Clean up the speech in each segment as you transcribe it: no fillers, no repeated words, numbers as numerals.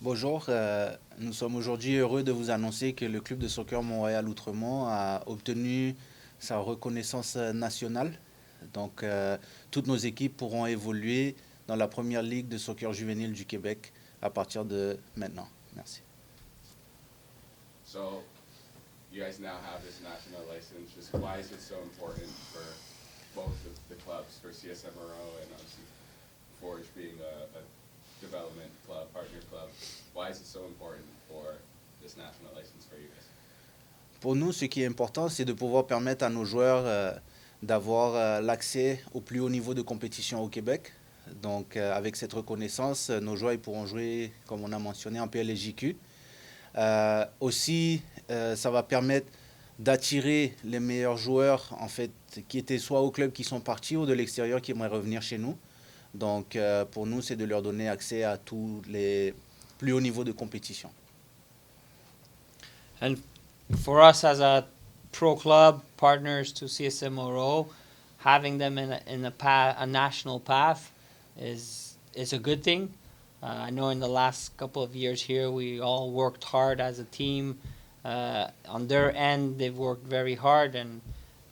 Bonjour, nous sommes aujourd'hui heureux de vous annoncer que le club de soccer Montréal-Outremont a obtenu sa reconnaissance nationale. Donc, toutes nos équipes pourront évoluer dans la première ligue de soccer juvénile du Québec à partir de maintenant. Merci. So, you guys now have this national license. Just why is it so important for both of the clubs, for CSMRO and obviously Forge being a development club, partner club? Why is it so important for this national license for you guys? Pour nous, ce qui est important, c'est de pouvoir permettre à nos joueurs d'avoir l'accès au plus haut niveau de compétition au Québec. Donc, avec cette reconnaissance, nos joueurs ils pourront jouer, comme on a mentionné, en PLSJQ. Aussi, ça va permettre d'attirer les meilleurs joueurs, en fait, qui étaient soit au club qui sont partis ou de l'extérieur qui aimeraient revenir chez nous. Donc, pour nous, c'est de leur donner accès à tous les plus hauts niveaux de compétition. And for us as a pro club, partners to CSMRO, having them in a national path is a good thing. I know in the last couple of years here, we all worked hard as a team. On their end, they've worked very hard, and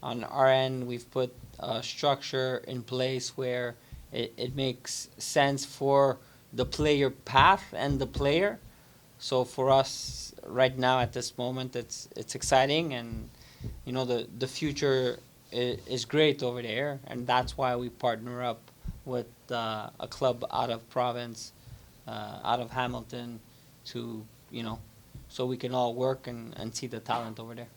on our end, we've put a structure in place where it makes sense for the player path and the player. So for us right now at this moment, it's exciting, and you know the future is great over there, and that's why we partner up with a club out of province, out of Hamilton, to so we can all work and see the talent over there.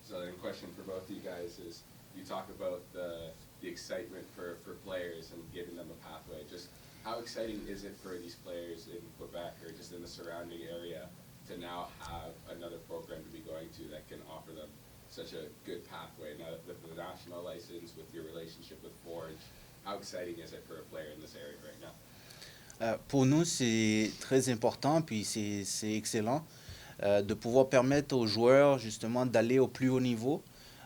So the question for both of you guys is, you talk about the excitement for players and giving them a pathway. Just how exciting is it for these players in Quebec or just in the surrounding area to now have another program to be going to that can offer them such a good pathway? Now with the national license, with your relationship with Forge, how exciting is it for a player in this area right now? Pour nous, c'est très important, puis c'est excellent de pouvoir permettre aux joueurs justement d'aller au plus haut niveau.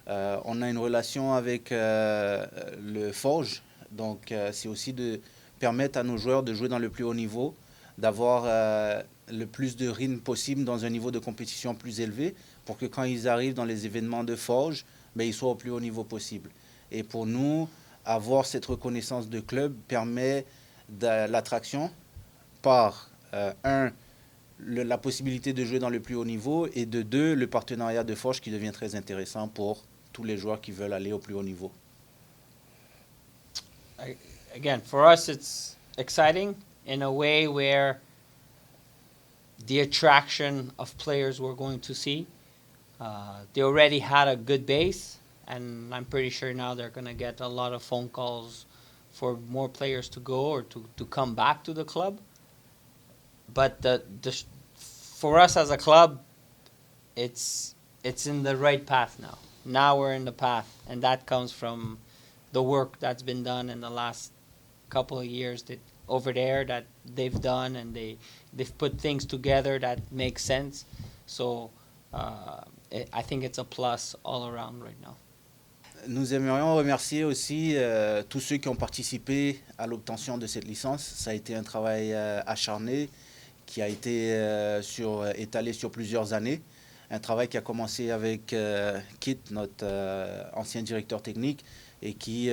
On a une relation avec le Forge, donc c'est aussi de permettre à nos joueurs de jouer dans le plus haut niveau, d'avoir le plus de rythme possible dans un niveau de compétition plus élevé, pour que quand ils arrivent dans les événements de Forge, ben, ils soient au plus haut niveau possible. Et pour nous, avoir cette reconnaissance de club permet de l'attraction par, la possibilité de jouer dans le plus haut niveau, et de deux, le partenariat de Forge qui devient très intéressant pour tous les joueurs qui veulent aller au plus haut niveau. Again, for us, it's exciting in a way where the attraction of players we're going to see, they already had a good base, and I'm pretty sure now they're going to get a lot of phone calls for more players to go or to come back to the club. But for us as a club, it's in the right path now. Now we're in the path, and that comes from the work that's been done in the last couple of years over there that they've done, and they've put things together that make sense. So I think it's a plus all around right now. Nous aimerions remercier aussi tous ceux qui ont participé à l'obtention de cette licence. Ça a été un travail acharné qui a été étalé sur plusieurs années. Un travail qui a commencé avec Kit, notre ancien directeur technique, et qui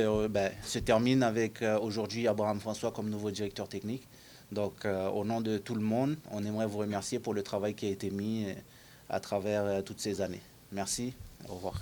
se termine avec aujourd'hui Abraham François comme nouveau directeur technique. Donc, au nom de tout le monde, on aimerait vous remercier pour le travail qui a été mis à travers toutes ces années. Merci, au revoir.